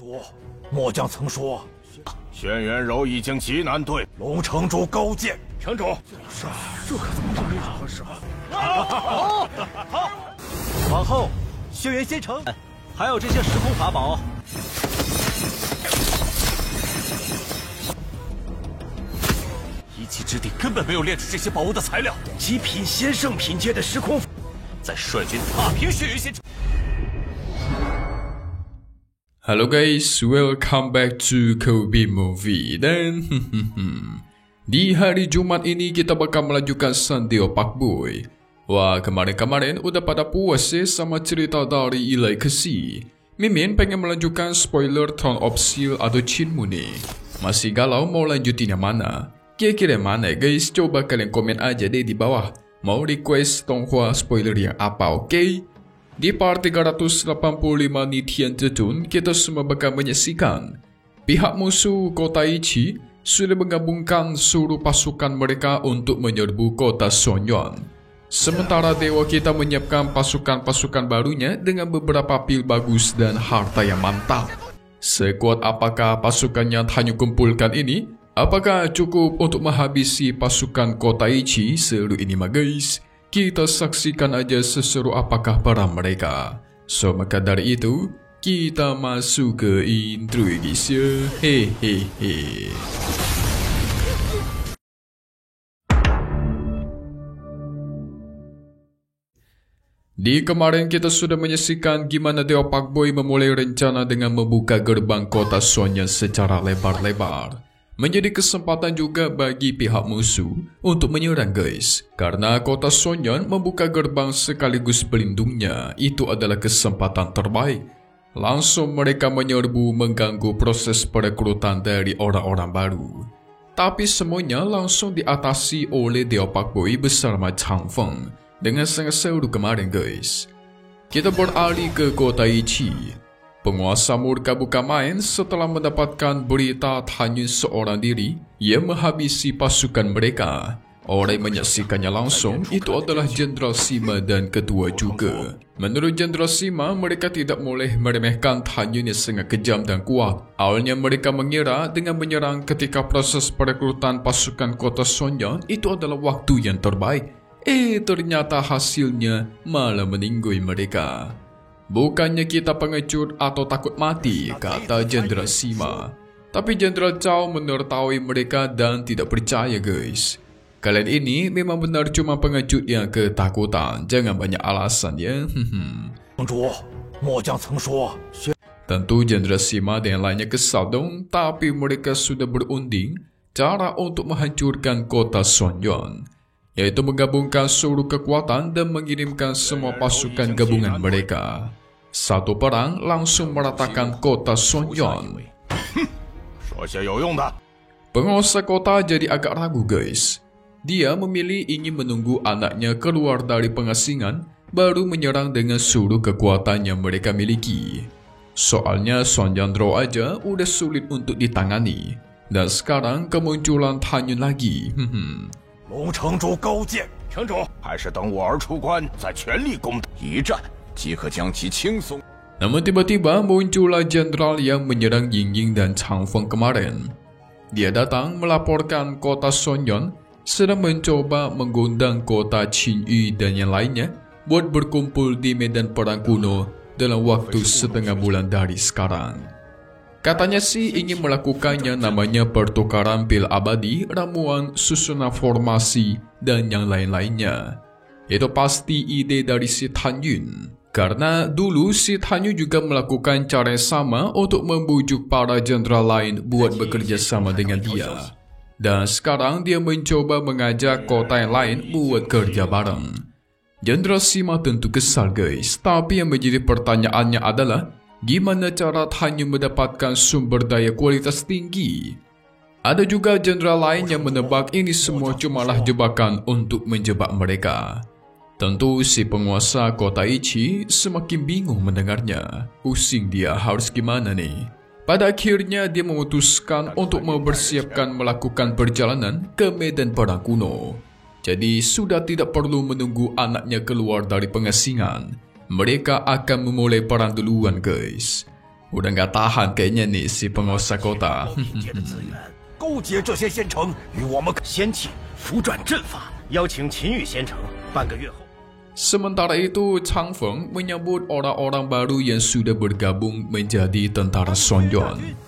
主，末将曾说，轩辕柔已经极难对。龙城主高见。城主，这可怎么是没合适？好，往后，轩辕仙城，还有这些时空法宝。一骑之地根本没有炼制这些宝物的材料，极品仙圣品阶的时空，再率军踏平轩辕仙城。Halo guys, welcome back to Kobe Movie. Dan di hari Jumat ini kita bakal melanjutkan Sandio Pakboy. Wah, kemarin-kemarin udah pada puas ya sama cerita dari Ilai Kesi. Mimin pengen melanjutkan spoiler Throne of Steel atau Shenmue nih. Masih galau mau lanjutin yang mana? Kira-kira mana guys? Coba kalian komen aja deh di bawah. Mau request Tonghua spoiler yang apa, oke? Di part 385 Nitian Tetun, kita semua bakal menyaksikan pihak musuh kota Ichi sudah menggabungkan seluruh pasukan mereka untuk menyerbu kota Sonyon. Sementara dewa kita menyiapkan pasukan-pasukan barunya dengan beberapa pil bagus dan harta yang mantap. Sekuat apakah pasukan yang Hanyu kumpulkan ini? Apakah cukup untuk menghabisi pasukan kota Ichi seluruh ini mah guys? Kita saksikan aja seseru apakah para mereka. So maka dari itu, kita masuk ke intro guys ya. Hehehe. Di kemarin kita sudah menyaksikan gimana Dewa Pakboy memulai rencana dengan membuka gerbang kota Sonyon secara lebar-lebar. Menjadi kesempatan juga bagi pihak musuh untuk menyerang guys. Karena kota Sonyon membuka gerbang sekaligus pelindungnya, itu adalah kesempatan terbaik. Langsung mereka menyerbu mengganggu proses perekrutan dari orang-orang baru. Tapi semuanya langsung diatasi oleh Dewa Pakboy bersama Chang Feng dengan sangat seru kemarin guys. Kita beralih ke kota Ichi. Penguasa murka buka main setelah mendapatkan berita hanya seorang diri yang menghabisi pasukan mereka. Orang yang menyaksikannya langsung itu adalah Jenderal Sima dan ketua juga. Menurut Jenderal Sima, mereka tidak boleh meremehkan Hanyun yang sangat kejam dan kuat. Awalnya mereka mengira dengan menyerang ketika proses perekrutan pasukan kota Sonyon itu adalah waktu yang terbaik. Ternyata hasilnya malah meninggoy mereka. Bukannya kita pengecut atau takut mati, kata Jenderal Sima. Tapi Jenderal Chao menertawahi mereka dan tidak percaya guys. Kalian ini memang benar cuma pengecut yang ketakutan. Jangan banyak alasan ya. Tentu Jenderal Sima dan lainnya kesal dong. Tapi mereka sudah berunding cara untuk menghancurkan kota Sonyon, yaitu menggabungkan seluruh kekuatan dan mengirimkan semua pasukan gabungan mereka. Satu perang langsung meratakan kota Sonyon. Penguasa kota jadi agak ragu guys. Dia memilih ingin menunggu anaknya keluar dari pengasingan baru menyerang dengan seluruh kekuatan yang mereka miliki. Soalnya Sonyon aja udah sulit untuk ditangani. Dan sekarang kemunculan Hanyun lagi. 龙城主高见，城主，还是等我儿出关，再全力攻一战，即可将其轻松。 Namun tiba-tiba muncullah jenderal yang menyerang Yingying dan Chang Feng kemarin. Dia datang melaporkan kota Sonyon sedang mencoba mengundang kota Qinyu dan yang lainnya buat berkumpul di medan perang kuno dalam waktu setengah bulan dari sekarang. Katanya sih ingin melakukannya namanya pertukaran pil abadi, ramuan, susunan formasi, dan yang lain-lainnya. Itu pasti ide dari si Hanyun. Karena dulu si Hanyun juga melakukan cara yang sama untuk membujuk para jenderal lain buat bekerja sama dengan dia. Dan sekarang dia mencoba mengajak kota yang lain buat kerja bareng. Jenderal Sima tentu kesal guys, tapi yang menjadi pertanyaannya adalah gimana cara Hanyun mendapatkan sumber daya kualitas tinggi? Ada juga jenderal lain yang menebak ini semua cumalah jebakan untuk menjebak mereka. Tentu si penguasa kota Ichi semakin bingung mendengarnya. Pusing dia harus gimana nih? Pada akhirnya dia memutuskan untuk mempersiapkan melakukan perjalanan ke medan perang kuno. Jadi sudah tidak perlu menunggu anaknya keluar dari pengasingan. Mereka akan memulai perang duluan guys. Udah nggak tahan kayaknya nih si penguasa kota. 勾结这些仙城与我们。仙气服转阵法，邀请秦羽仙城半个月后。 Sementara itu, Chang Feng menyambut orang-orang baru yang sudah bergabung menjadi tentara Sonjon.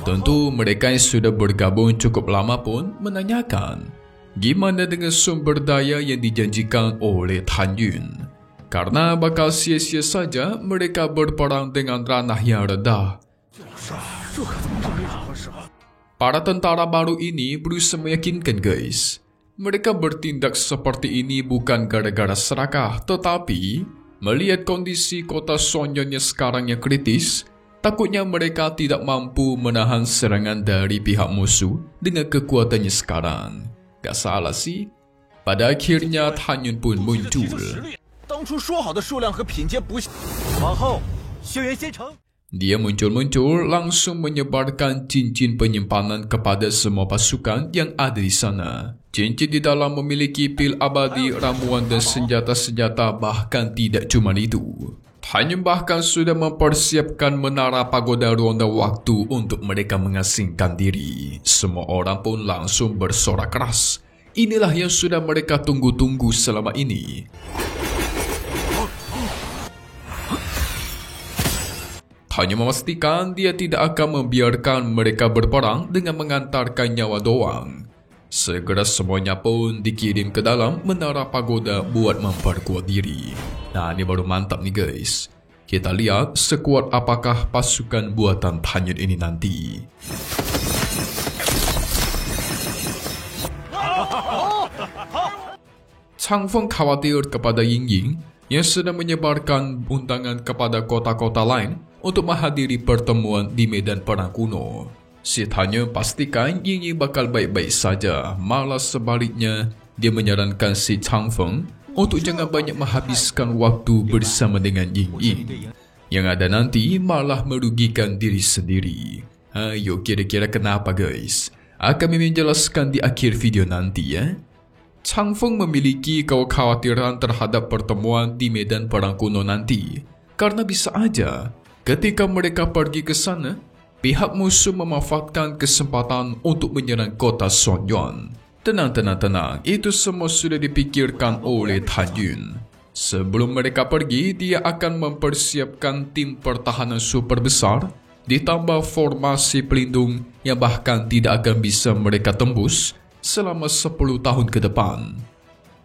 Tentu mereka yang sudah bergabung cukup lama pun menanyakan gimana dengan sumber daya yang dijanjikan oleh Tan Yun. Karena bakal sia-sia saja mereka berperang dengan ranah yang rendah. Para tentara baru ini berusaha meyakinkan guys. Mereka bertindak seperti ini bukan gara-gara serakah, tetapi melihat kondisi kota Sonjon yang sekarang yang kritis, takutnya mereka tidak mampu menahan serangan dari pihak musuh dengan kekuatannya sekarang. Gak salah sih. Pada akhirnya Tan Yun pun muncul. 当初说好的数量和品阶不像。往后，轩辕仙城。 Dia muncul-muncul langsung menyebarkan cincin penyimpanan kepada semua pasukan yang ada di sana. Cincin di dalam memiliki pil abadi, ramuan dan senjata-senjata, bahkan tidak cuma itu. Tan Yun bahkan sudah mempersiapkan menara pagoda ronda waktu untuk mereka mengasingkan diri. Semua orang pun langsung bersorak keras. Inilah yang sudah mereka tunggu-tunggu selama ini. Hanya memastikan dia tidak akan membiarkan mereka berperang dengan mengantarkan nyawa doang. Segera semuanya pun dikirim ke dalam menara pagoda buat memperkuat diri. Nah, ini baru mantap nih guys. Kita lihat sekuat apakah pasukan buatan Tan Yun ini nanti. Chang Feng khawatir kepada Ying Ying yang sedang menyebarkan undangan kepada kota-kota lain untuk menghadiri pertemuan di medan perang kuno. Si Tan Yun pastikan Ying Ying bakal baik-baik saja, malah sebaliknya dia menyarankan si Chang Feng untuk jangan banyak menghabiskan waktu bersama dengan Ying Ying. Yang ada nanti malah merugikan diri sendiri. Ayo kira-kira kenapa guys? Akan menjelaskan di akhir video nanti ya. Chang Feng memiliki kekhawatiran terhadap pertemuan di medan perang kuno nanti. Karena bisa aja, ketika mereka pergi ke sana, pihak musuh memanfaatkan kesempatan untuk menyerang kota Sonjon. Tenang, itu semua sudah dipikirkan oleh Tan Yun. Sebelum mereka pergi, dia akan mempersiapkan tim pertahanan super besar, ditambah formasi pelindung yang bahkan tidak akan bisa mereka tembus selama 10 tahun ke depan.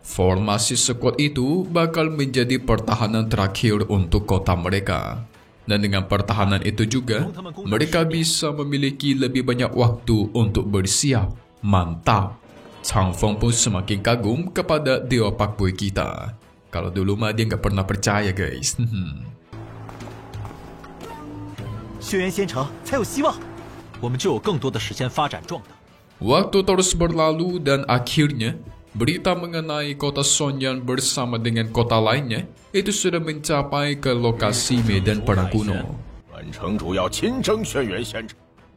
Formasi sekuat itu bakal menjadi pertahanan terakhir untuk kota mereka. Dan dengan pertahanan itu juga, mereka bisa memiliki lebih banyak waktu untuk bersiap. Mantap! Chang Feng pun semakin kagum kepada Dewa Pak Boy kita. Kalau dulu mah dia nggak pernah percaya guys. 轩辕仙城才有希望，我们就有更多的时间发展壮大。 Waktu terus berlalu dan akhirnya berita mengenai kota Sonjon bersama dengan kota lainnya itu sudah mencapai ke lokasi medan perang kuno.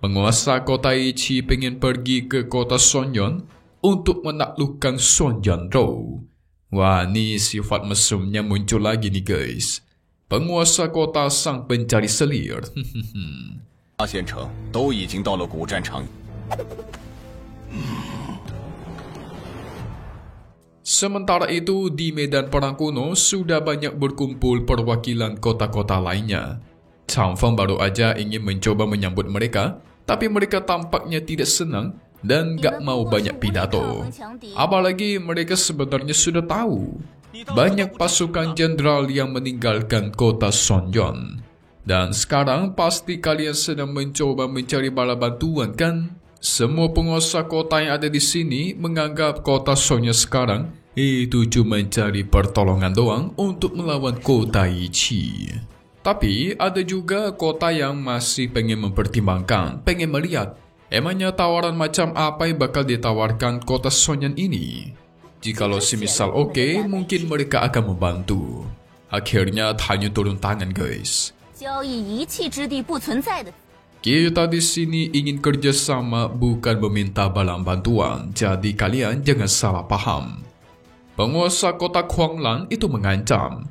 Penguasa kota Ichi pengen pergi ke kota Sonjon untuk menaklukkan Sonjon Rou. Wah, nih sifat mesumnya muncul lagi nih guys. Penguasa kota sang pencari selir. 八仙城都已经到了古战场。 Sementara itu, di medan perang kuno sudah banyak berkumpul perwakilan kota-kota lainnya. Chang Feng baru aja ingin mencoba menyambut mereka, tapi mereka tampaknya tidak senang dan gak mau banyak pidato. Apalagi mereka sebenarnya sudah tahu banyak pasukan jenderal yang meninggalkan kota Sonjon. Dan sekarang pasti kalian sedang mencoba mencari bala bantuan kan? Semua penguasa kota yang ada di sini menganggap kota Sonjon sekarang itu cuma mencari pertolongan doang untuk melawan kota Ichi. Tapi ada juga kota yang masih pengen mempertimbangkan, pengen melihat emangnya tawaran macam apa yang bakal ditawarkan kota Sonjon ini. Jikalau semisal oke, mungkin mereka akan membantu. Akhirnya Tan Yun turun tangan guys. Kita di sini ingin kerjasama, bukan meminta balang bantuan, jadi kalian jangan salah paham. Penguasa kota Kuanglan itu mengancam,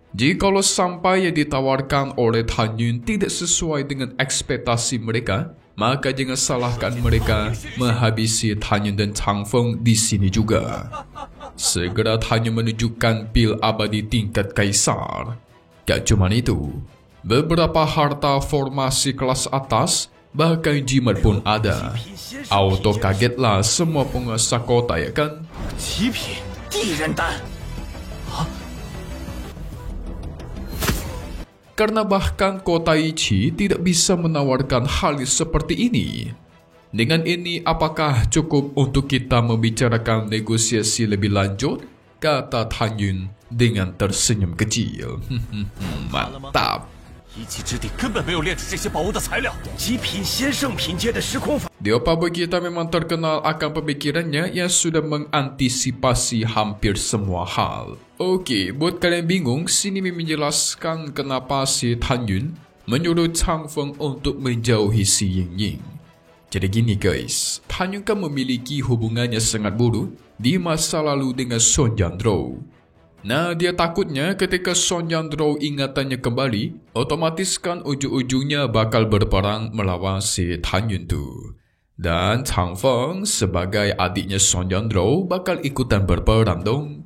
Jikalau sampai yang ditawarkan oleh Tan Yun tidak sesuai dengan ekspektasi mereka, maka jangan salahkan mereka menghabisi Tan Yun dan Chang Feng di sini juga. Segera Tan Yun menunjukkan pil abadi tingkat kaisar. Gak cuma itu, beberapa harta formasi kelas atas, bahkan jimat pun ada. Auto kagetlah semua penguasa kota, ya kan? 极品地人丹。 Karena bahkan kota Ichi tidak bisa menawarkan hal seperti ini. Dengan ini, apakah cukup untuk kita membicarakan negosiasi lebih lanjut? Kata Tan Yun dengan tersenyum kecil. Mantap. 一气之地根本没有炼制这些宝物的材料，极品先圣品阶的时空法。 Diopa kita memang terkenal akan pemikirannya yang sudah mengantisipasi hampir semua hal. Oke, buat kalian bingung, sini menjelaskan kenapa si Tan Yun menyuruh Chang Feng untuk menjauhi si Ying Ying. Jadi gini guys, Tan Yun kan memiliki hubungannya sangat buruk di masa lalu dengan Son Yandro. Nah, dia takutnya ketika Son Yandro ingatannya kembali, otomatis kan ujung-ujungnya bakal berperang melawan si Tan Yun tu. Dan Chang Feng sebagai adiknya Son Yandro bakal ikutan berperang dong.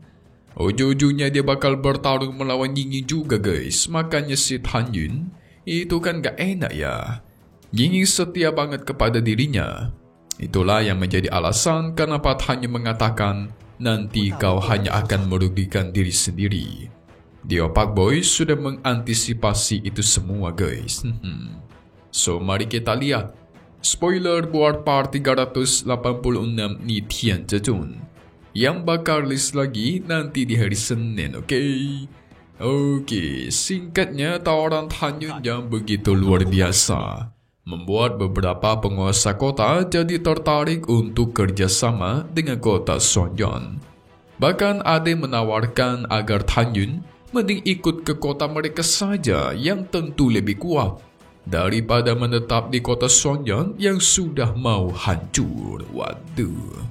Ujung-ujungnya dia bakal bertarung melawan Ying Ying juga guys. Makanya si Tan Yun itu kan gak enak ya. Ying Ying setia banget kepada dirinya. Itulah yang menjadi alasan kenapa Tan Yun mengatakan nanti kau hanya akan merugikan diri sendiri. Dio Pak Boy sudah mengantisipasi itu semua guys. So mari kita lihat. Spoiler buat part 386 Ni Tian Zhezhun yang bakal rilis lagi nanti di hari Senin, oke? Oke, singkatnya tawaran Tan Yun yang begitu luar biasa membuat beberapa penguasa kota jadi tertarik untuk kerjasama dengan kota Sonyeon. Bahkan ada yang menawarkan agar Tan Yun mending ikut ke kota mereka saja yang tentu lebih kuat daripada menetap di kota Sonyeon yang sudah mau hancur. Waduh.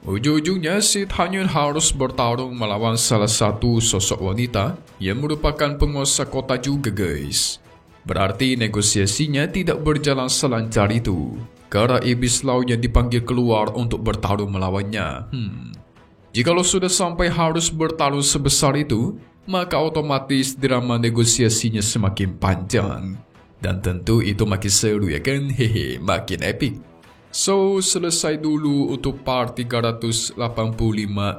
Ujung-ujungnya si Tan Yun harus bertarung melawan salah satu sosok wanita yang merupakan penguasa kota juga guys. Berarti negosiasinya tidak berjalan selancar itu karena iblis laut yang dipanggil keluar untuk bertarung melawannya. Jikalau sudah sampai harus bertarung sebesar itu, maka otomatis drama negosiasinya semakin panjang. Dan tentu itu makin seru ya kan? Hehe, makin epic. So, selesai dulu untuk part 385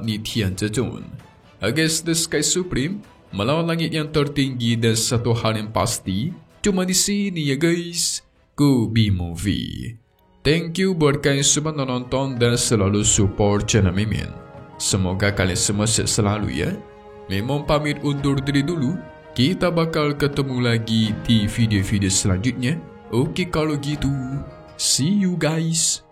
Ni Tian Zhezhun. Against the Sky Supreme, melawan langit yang tertinggi dan satu hal yang pasti, cuma di sini ya guys. Go Be Movie. Thank you buat kalian semua nonton dan selalu support channel Mimin. Semoga kalian semua sehat selalu ya. Memang pamit undur diri dulu. Kita bakal ketemu lagi di video-video selanjutnya. Oke kalau gitu, see you guys.